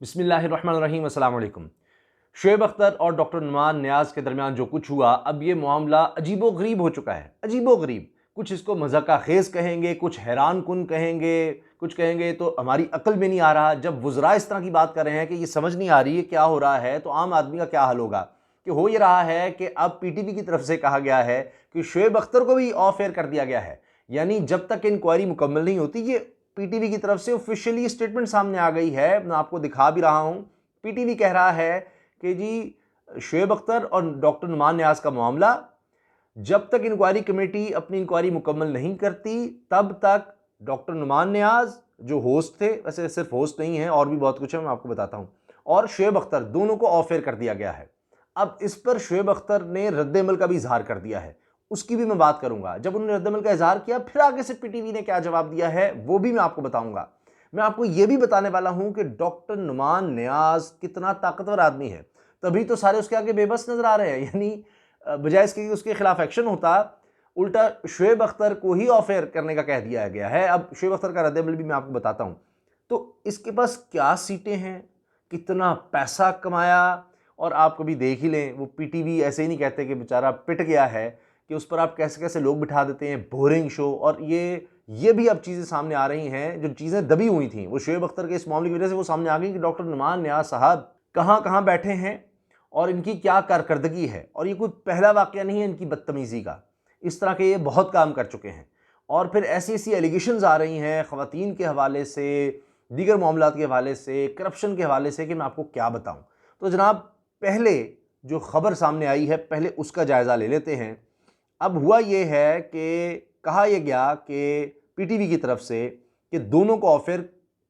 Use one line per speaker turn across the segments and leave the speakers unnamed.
बिस्मिल्लाहिर्रहमानिर्रहीम, अस्सलाम वालेकुम। शुएब अख्तर और डॉक्टर नुमान नियाज़ के दरमियान जो कुछ हुआ, अब ये मामला अजीबो-गरीब हो चुका है, अजीबो-गरीब। कुछ इसको मज़ाक़-खेज़ कहेंगे, कुछ हैरान-कुन कहेंगे, कुछ कहेंगे तो हमारी अक्ल में नहीं आ रहा। जब वुज़रा इस तरह की बात कर रहे हैं कि ये समझ नहीं आ रही है क्या हो रहा है, तो आम आदमी का क्या हाल होगा? कि हो ये रहा है कि अब पीटीवी की तरफ से कहा गया है कि शुएब अख्तर को भी ऑफ एयर कर दिया गया है। यानी जब तक इंक्वायरी मुकम्मल नहीं होती, ये पीटीवी की तरफ से ऑफिशियली स्टेटमेंट सामने आ गई है। मैं आपको दिखा भी रहा हूं। पीटीवी कह रहा है कि जी शुएब अख्तर और डॉक्टर नुमान नियाज का मामला, जब तक इंक्वायरी कमेटी अपनी इंक्वायरी मुकम्मल नहीं करती तब तक डॉक्टर नुमान नियाज जो होस्ट थे, वैसे सिर्फ होस्ट नहीं है और भी बहुत कुछ है, मैं आपको बताता हूं, और शुएब अख्तर दोनों को ऑफ एयर कर दिया गया है। अब इस पर शुएब अख्तर ने रद्द-ए-अमल का भी इजहार कर दिया है, उसकी भी मैं बात करूंगा। जब उन्होंने रद्द-ए-अमल का इजहार किया, फिर आगे से पीटीवी ने क्या जवाब दिया है वो भी मैं आपको बताऊंगा। मैं आपको यह भी बताने वाला हूं कि डॉक्टर नुमान नियाज कितना ताकतवर आदमी है, तभी तो सारे उसके आगे बेबस नजर आ रहे हैं। यानी बजाय इसके कि उसके खिलाफ एक्शन होता, उल्टा शुएब अख्तर को ही ऑफ एयर करने का कह दिया गया है। अब शुएब अख्तर का रद्द-ए-अमल भी मैं आपको बताता हूं। तो इसके पास क्या सीटें हैं, कितना पैसा कमाया, और आप कभी देख ही लें, वो पीटीवी ऐसे ही नहीं कहते कि बेचारा पिट गया है, कि उस पर आप कैसे कैसे लोग बिठा देते हैं, बोरिंग शो। और ये भी अब चीज़ें सामने आ रही हैं, जो चीज़ें दबी हुई थी वो शुएब अख्तर के इस मामले की वजह से वो सामने आ गई कि डॉक्टर नुमान नियाज साहब कहाँ कहाँ बैठे हैं और इनकी क्या कारकर्दगी है। और ये कोई पहला वाकया नहीं है इनकी बदतमीज़ी का, इस तरह के ये बहुत काम कर चुके हैं। और फिर ऐसी ऐसी एलिगेशंस आ रही हैं ख़वातीन के हवाले से, दीगर मामलात के हवाले से, करप्शन के हवाले से, कि मैं आपको क्या बताऊं। तो जनाब, पहले जो खबर सामने आई है पहले उसका जायज़ा ले लेते हैं। अब हुआ ये है कि कहा यह गया कि पीटीवी की तरफ से कि दोनों को ऑफर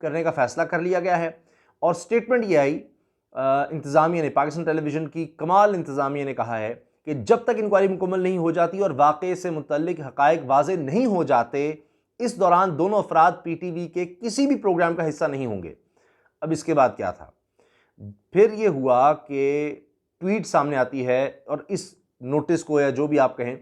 करने का फैसला कर लिया गया है, और स्टेटमेंट ये आई इंतज़ामिया ने, पाकिस्तान टेलीविज़न की कमाल इंतज़ामिया ने कहा है कि जब तक इंक्वायरी मुकम्मल नहीं हो जाती और वाक़े से मुतल्लिक हक़ाइक़ वाज़ेह नहीं हो जाते, इस दौरान दोनों अफराद पीटीवी के किसी भी प्रोग्राम का हिस्सा नहीं होंगे। अब इसके बाद क्या था, फिर ये हुआ कि ट्वीट सामने आती है, और इस नोटिस को या जो भी आप कहें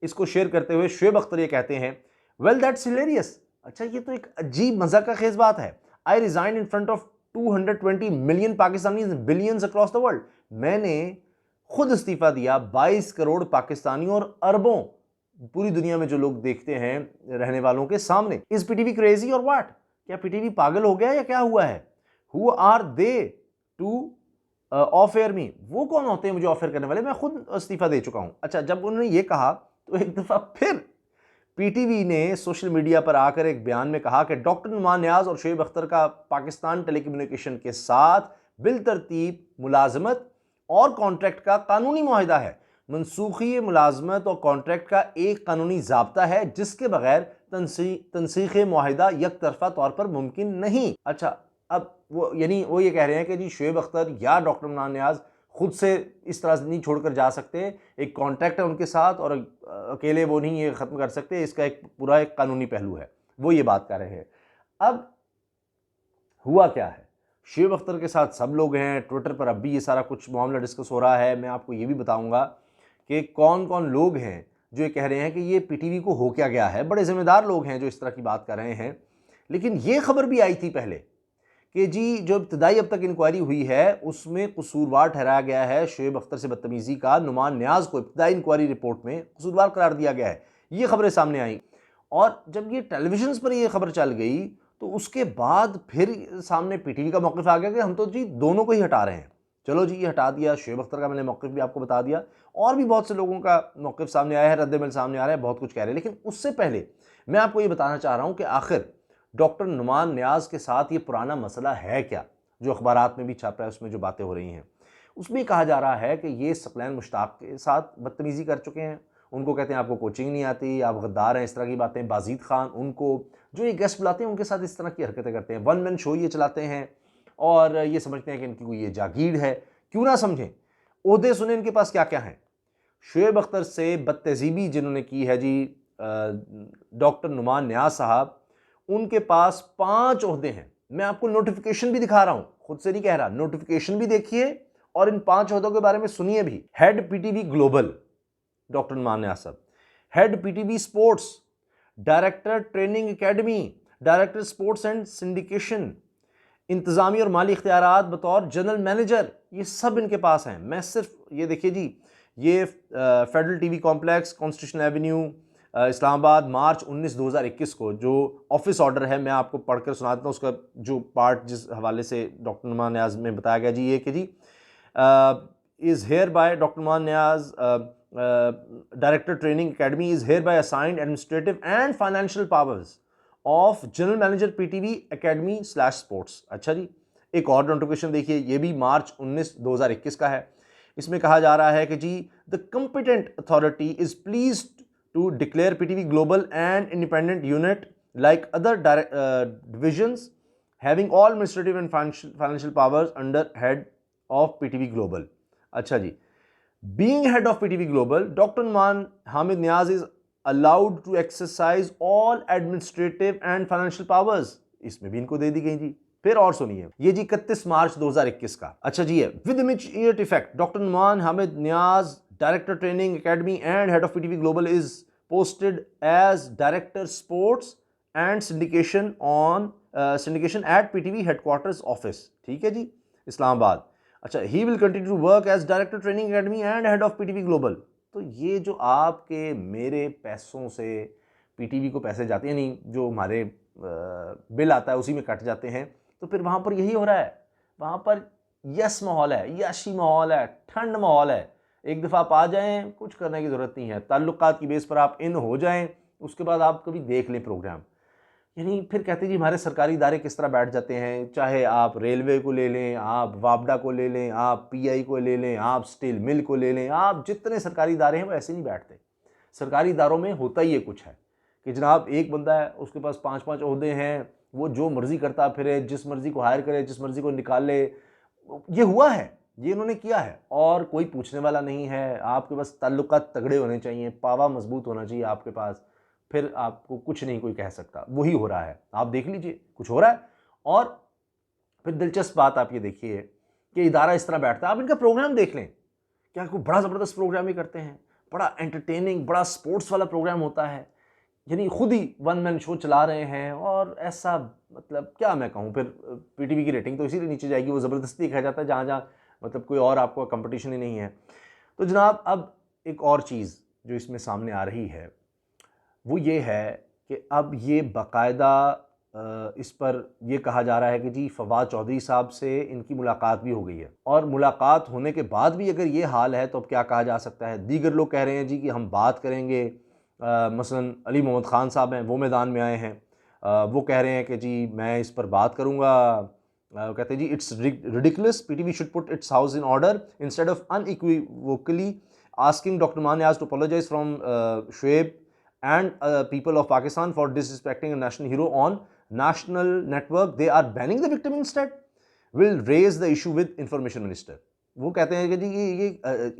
इसको शेयर करते हुए शुएब अख्तर ये कहते हैं, वेल दैट्स हिलेरियस। अच्छा, ये तो एक अजीब मजाक का खेज बात है। I resign in front of 220 million Pakistanis, billions across the world. मैंने खुद इस्तीफा दिया 22 करोड़ पाकिस्तानियों और अरबों पूरी दुनिया में जो लोग देखते हैं रहने वालों के सामने। इज पीटीवी क्रेजी और व्हाट? क्या पीटीवी पागल हो गया या क्या हुआ है? Who are they to off air me? वो कौन होते हैं मुझे ऑफर करने वाले? मैं खुद इस्तीफा दे चुका हूं। अच्छा, जब उन्होंने ये कहा तो एक दफा फिर पीटीवी ने सोशल मीडिया पर आकर एक बयान में कहा कि डॉक्टर नुमान नियाज और शुएब अख्तर का पाकिस्तान टेलीकम्युनिकेशन के साथ बिल तरतीब मुलाजमत और कॉन्ट्रैक्ट का कानूनी मुआहिदा है। मनसूखी मुलाजमत और कॉन्ट्रैक्ट का एक कानूनी जाब्ता है जिसके बगैर तनसीख मुआहिदा एक तरफा तौर पर मुमकिन नहीं। अच्छा, अब वो यानी वो ये कह रहे हैं कि जी शुएब अख्तर या डॉक्टर नुमान नियाज खुद से इस तरह से नहीं छोड़कर जा सकते, एक कॉन्ट्रैक्ट है उनके साथ और अकेले वो नहीं ये ख़त्म कर सकते, इसका एक पूरा एक कानूनी पहलू है। वो ये बात कर रहे हैं। अब हुआ क्या है, शुएब अख्तर के साथ सब लोग हैं, ट्विटर पर अब भी ये सारा कुछ मामला डिस्कस हो रहा है। मैं आपको ये भी बताऊंगा कि कौन कौन लोग हैं जो ये कह रहे हैं कि ये पीटीवी को हो क्या गया है। बड़े जिम्मेदार लोग हैं जो इस तरह की बात कर रहे हैं। लेकिन ये खबर भी आई थी पहले कि जी जो इब्तदाई अब तक इंक्वायरी हुई है उसमें कसूरवार ठहराया गया है शुएब अख्तर से बदतमीजी का। नुमान नियाज को इब्तदाई इंक्वायरी रिपोर्ट में कसूरवार करार दिया गया है। ये खबरें सामने आई, और जब ये टेलीविजन पर ये खबर चल गई तो उसके बाद फिर सामने पीटीवी का मौक़िफ़ आ गया कि हम तो जी दोनों को ही हटा रहे हैं। चलो जी, ये हटा दिया। शुएब अख्तर का मैंने मौक़िफ़ भी आपको बता दिया, और भी बहुत से लोगों का मौक़िफ़ सामने आया है, रद्द-ए-अमल सामने आ रहा है, बहुत कुछ कह रहे हैं। लेकिन उससे पहले मैं आपको ये बताना चाह रहा हूँ कि आखिर डॉक्टर नुमान नियाज के साथ ये पुराना मसला है क्या, जो अखबारात में भी छप रहा है, उसमें जो बातें हो रही हैं। उसमें कहा जा रहा है कि ये सकलैन मुश्ताक के साथ बदतमीज़ी कर चुके हैं। उनको कहते हैं आपको कोचिंग नहीं आती, आप गद्दार हैं, इस तरह की बातें। बाजीद खान, उनको जो ये गेस्ट बुलाते हैं उनके साथ इस तरह की हरकतें करते हैं। वन मैन शो ये चलाते हैं और ये समझते हैं कि इनकी कोई ये जागीर है। क्यों ना समझें, ओहदे सुने इनके पास क्या क्या है। शुएब अख्तर से बदतहजीबी जिन्होंने की है जी डॉक्टर नुमान नियाज साहब, उनके पास 5 ओहदे हैं। मैं आपको नोटिफिकेशन भी दिखा रहा हूं, खुद से नहीं कह रहा, नोटिफिकेशन भी देखिए और इन 5 ओहदों के बारे में सुनिए भी। Head PTV global doctor Numan Niaz साहब, head PTV sports, director training academy, director sports and syndication, इंतज़ामी और माली इख्तियारात बतौर जनरल मैनेजर, ये सब इनके पास हैं। मैं सिर्फ ये देखिए जी, ये federal TV complex, constitution avenue, Islamabad, March 19 2021 को जो ऑफिस ऑर्डर है, मैं आपको पढ़कर सुनाता हूँ उसका जो पार्ट जिस हवाले से डॉक्टर नुमान न्याज में बताया गया जी, ये कि जी is hereby doctor Numan Niaz director training academy is hereby assigned administrative and financial powers of general manager PTV academy slash sports. अच्छा जी, एक और नोटिफिकेशन देखिए, ये भी मार्च 19 2021 का है। इसमें कहा जा रहा है कि जी the competent authority is pleased to declare PTV global and independent unit like other divisions having all administrative and financial powers under head of PTV global. अच्छा जी, being head of PTV global, doctor Numan Hamid Niaz is allowed to exercise all administrative and financial powers। इसमें भी इनको दे दी गई जी। फिर और सुनिए, ये जी 31 मार्च 2021 का। अच्छा जी है, with immediate effect doctor Numan Hamid Niaz director training academy and head of PTV global is posted as director sports and syndication at PTV headquarters office. ठीक है जी, इस्लामाबाद। अच्छा, he will continue to work as director training academy and head of PTV global. तो ये जो आपके मेरे पैसों से पीटीवी को पैसे जाते हैं, नहीं जो हमारे बिल आता है उसी में कट जाते हैं, तो फिर वहाँ पर यही हो रहा है। वहाँ पर यस माहौल है, यशी माहौल है, ठंड माहौल है। एक दफ़ा आप आ जाएं, कुछ करने की ज़रूरत नहीं है, ताल्लुकात की बेस पर आप इन हो जाएं, उसके बाद आप कभी देख लें प्रोग्राम। यानी फिर कहते जी हमारे सरकारी इदारे किस तरह बैठ जाते हैं, चाहे आप रेलवे को ले लें, आप वापडा को ले लें, आप पीआई को ले लें, आप स्टील मिल को ले लें, आप जितने सरकारी इदारे हैं वो ऐसे नहीं बैठते। सरकारी इदारों में होता ही ये कुछ है कि जनाब एक बंदा है, उसके पास 5-5 ओहदे हैं, वो जो मर्जी करता फिरे, जिस मर्जी को हायर करे, जिस मर्जी को निकाले। ये हुआ है, ये इन्होंने किया है, और कोई पूछने वाला नहीं है। आपके पास ताल्लुकात तगड़े होने चाहिए, पावा मजबूत होना चाहिए आपके पास, फिर आपको कुछ नहीं कोई कह सकता। वही हो रहा है, आप देख लीजिए कुछ हो रहा है। और फिर दिलचस्प बात आप ये देखिए कि इदारा इस तरह बैठता है, आप इनका प्रोग्राम देख लें, क्या कोई बड़ा ज़बरदस्त प्रोग्राम ही करते हैं, बड़ा एंटरटेनिंग, बड़ा स्पोर्ट्स वाला प्रोग्राम होता है। यानी खुद ही वन मैन शो चला रहे हैं, और ऐसा मतलब क्या मैं कहूँ, फिर पीटीवी की रेटिंग तो इसीलिए नीचे जाएगी, वो ज़बरदस्ती दिखाया जाता है जहाँ जहाँ मतलब कोई और आपको कंपटीशन ही नहीं है। तो जनाब अब एक और चीज़ जो इसमें सामने आ रही है वो ये है कि अब ये बाकायदा इस पर ये कहा जा रहा है कि जी फवाद चौधरी साहब से इनकी मुलाकात भी हो गई है, और मुलाकात होने के बाद भी अगर ये हाल है तो अब क्या कहा जा सकता है। दीगर लोग कह रहे हैं जी कि हम बात करेंगे, मसलन अली मोहम्मद ख़ान साहब हैं, वो मैदान में आए हैं, वो कह रहे हैं कि जी मैं इस पर बात करूँगा। कहते हैं जी it's ridiculous, PTV should put its house in order instead of unequivocally asking doctor Maan Niaz to apologise from Shoaib and people of Pakistan for disrespecting a national hero on national network. They are banning the victim instead. Will raise the issue with information minister. वो कहते हैं कि जी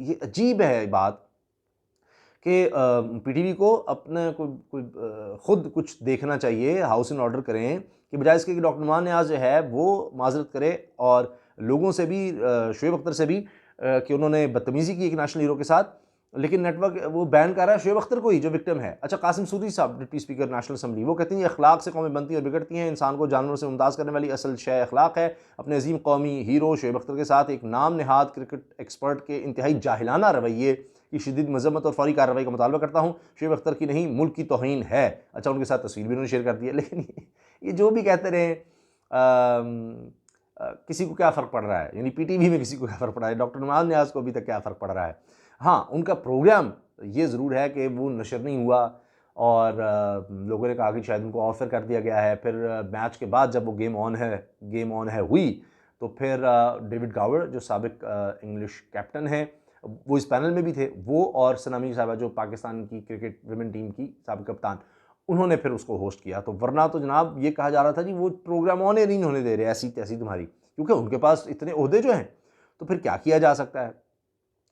ये अजीब है बात कि PTV को अपने खुद कुछ देखना चाहिए, हाउस इन ऑर्डर करें, कि बजाय इसके कि डॉक्टर नुमान नियाज़ जो है वो माजरत करे और लोगों से भी, शुएब अख्तर से भी, कि उन्होंने बदतमीज़ी की एक नेशनल हीरो के साथ, लेकिन नेटवर्क वो बैन कर रहा है शुएब अख्तर को ही जो विक्टिम है। अच्छा, कासिम सूदी साहब डिप्टी स्पीकर नेशनल असम्बली, वो कहते हैं ये अखलाक से कौमें बनती और बिगड़ती हैं, इंसान को जानवरों से मुमताज़ करने वाली असल शय अखलाक है। अपने अजीम कौमी हीरो शुएब अख्तर के साथ एक नाम नहाद क्रिकेट एक्सपर्ट के इंतहाई जाहिलाना रवैये की शदीद मजम्मत और फौरी कार्रवाई का मुतालबा करता हूँ। शुएब अख्तर की नहीं, मुल्क की तौहीन है। अच्छा, उनके साथ तस्वीर भी उन्होंने शेयर कर दी है। लेकिन ये जो भी कहते रहे, किसी को क्या फ़र्क पड़ रहा है, यानी पीटीवी में किसी को क्या फ़र्क पड़ रहा है, डॉक्टर नुमान नियाज़ को अभी तक क्या फ़र्क पड़ रहा है। हाँ, उनका प्रोग्राम ये ज़रूर है कि वो नशर नहीं हुआ, और लोगों ने कहा कि शायद उनको ऑफर कर दिया गया है। फिर मैच के बाद जब वो गेम ऑन है हुई, तो फिर डेविड गावर जो साबिक इंग्लिश कैप्टन है, वो इस पैनल में भी थे, वो और सनामी साहबा जो पाकिस्तान की क्रिकेट विमेन टीम की साबिक कप्तान, उन्होंने फिर उसको होस्ट किया। तो वरना तो जनाब ये कहा जा रहा था जी वो प्रोग्राम ऑन ही नहीं होने दे रहे, ऐसी तैसी तुम्हारी, क्योंकि उनके पास इतने ओहदे जो हैं, तो फिर क्या किया जा सकता है।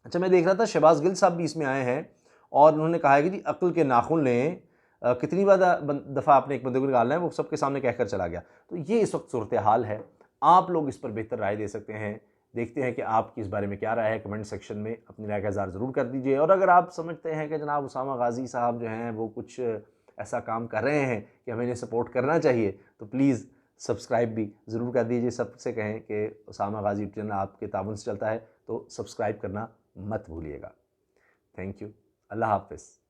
अच्छा, मैं देख रहा था शहबाज गिल साहब भी इसमें आए हैं, और उन्होंने कहा है कि जी अक्ल के नाखून लें, कितनी बार दफ़ा आपने एक बंदे को निकालना है, वो सबके सामने कहकर चला गया। तो ये इस वक्त सूरत हाल है। आप लोग इस पर बेहतर राय दे सकते हैं। देखते हैं कि आपकी इस बारे में क्या राय है, कमेंट सेक्शन में अपनी राय का इज़हार ज़रूर कर दीजिए। और अगर आप समझते हैं कि जनाब उसामा गाजी साहब जो हैं वो कुछ ऐसा काम कर रहे हैं कि हमें इन्हें सपोर्ट करना चाहिए, तो प्लीज़ सब्सक्राइब भी ज़रूर कर दीजिए। सबसे कहें कि उसामा गाजी यूट्यूब चैनल आपके ताबन से चलता है, तो सब्सक्राइब करना मत भूलिएगा। Thank you. अल्लाह हाफ़िज़।